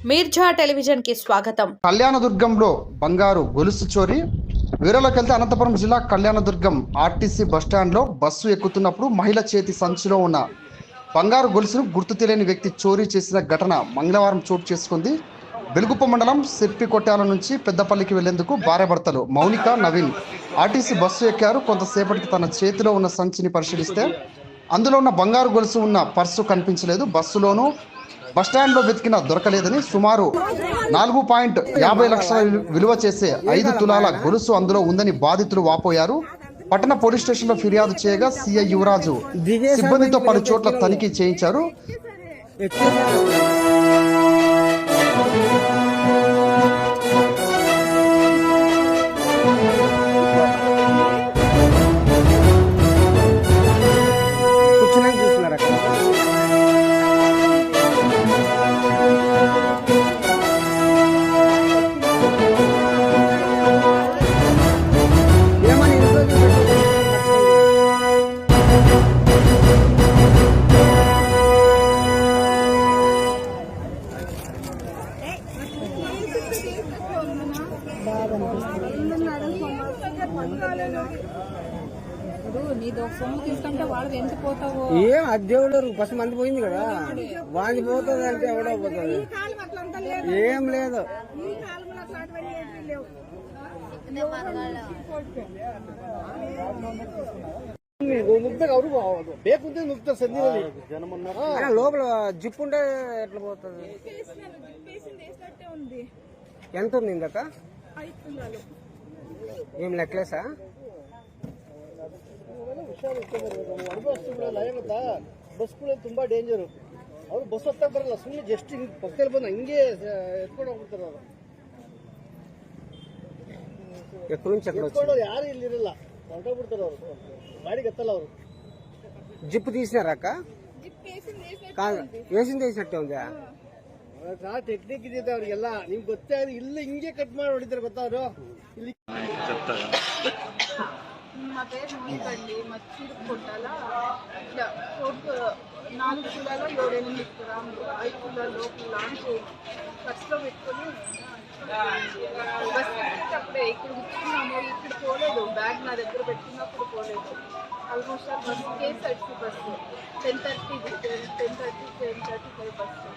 Mirza television కి స్వాగతం. కళ్యాణదుర్గంలో బంగారు గొలుసు చోరీ. వీరలోకి వెళ్తే అనంతపురం జిల్లా కళ్యాణదుర్గం ఆర్టీసీ బస్టాండ్లో బస్సు ఎక్కుతున్నప్పుడు మహిళ చేతి సంచిలో ఉన్న బంగారు గొలుసును గుర్తు తెలియని వ్యక్తి చోరీ చేసిన ఘటన మంగళవారం చోటు చేసుకుంది. వెలుగుప్ప మండలం సెప్పికొట్టాల నుంచి పెద్దపల్లికి వెళ్లేందుకు భార్యాభర్తలు మౌనిక, నవీన్ ఆర్టీసీ బస్సు ఎక్కారు. కొంతసేపటికి తన చేతిలో ఉన్న సంచిని పరిశీలిస్తే అందులో ఉన్న బంగారు గొలుసు ఉన్న పర్సు కనిపించలేదు. బస్సులోనూ బస్టాండ్లో వెతికినా దొరకలేదని, సుమారు 4.50 లక్షల విలువ చేసే 5 తులాల గొలుసు అందులో ఉందని బాధితులు వాపోయారు. పట్టణ పోలీస్ స్టేషన్లో ఫిర్యాదు చేయగా సిఐ యువరాజు సిబ్బందితో పలు చోట్ల తనిఖీ చేయించారు. ఏం అద్దెవుడు బస్సు మంది పోయింది కదా, వాంది పోతుంది అంటే ఎవడో పోతుంది. ఏం లేదు, లోపల జిప్ ఉంటే ఎట్లా పోతుంది? ఎంత ఉంది ఇందాక? ఏం నెక్లెసా? ಬಸ್ ಕೂಡ ತುಂಬಾ ಡೇಂಜರ್. ಅವ್ರು ಬಸ್ ಹತ್ತಾಗ ಬರಲ್ಲ, ಸುಮ್ಮನೆ ಜಸ್ಟ್ ಹಿಂಗೆ ಪಕ್ಕದಲ್ಲಿ ಬಂದು ಹಿಂಗೆ ಎತ್ಕೊಂಡು ಹೋಗ್ಬಿಡ್ತಾರೆ. ಅವರು ಎತ್ಕೊಂಡು ಯಾರು ಇಲ್ಲಿ ಇರಲ್ಲ, ಹೊರಟೋಗ್ಬಿಡ್ತಾರೆ. ಅವರು ಗಾಡಿಗೆ ಎತ್ತಲ್ಲ. ಅವರು జిప్ తీసినారాక? వేసింది వేసినట్టే ఉందా? ಟೆಕ್ನಿಕ್ ಇದೆ ಅವ್ರಿಗೆಲ್ಲ. ನಿಮ್ಗೆ ಗೊತ್ತೇ ಇಲ್ಲ, ಹಿಂಗೆ ಕಟ್ ಮಾಡಿ ಹೊಡಿತಾರೆ ಗೊತ್ತಾ ಅವರು. ಇಲ್ಲಿ మా పేరు మోనిక అండి. మచ్చూరు కొట్టాల ఇట్లా 4 తులాలో 7-8 గ్రాములు 5 తులాల లోపల లాంటి ఖర్చులో పెట్టుకొని బస్ ఎక్కేటప్పుడే ఇక్కడ కూర్చున్నాము. ఇక్కడ పోలేదు, బ్యాగ్ నా దగ్గర పెట్టుకున్నప్పుడు పోలేదు. ఆల్మోస్ట్ ఆ బస్ కేఎస్ఆర్టీసీ బస్సు 10:30 10:35 బస్సు.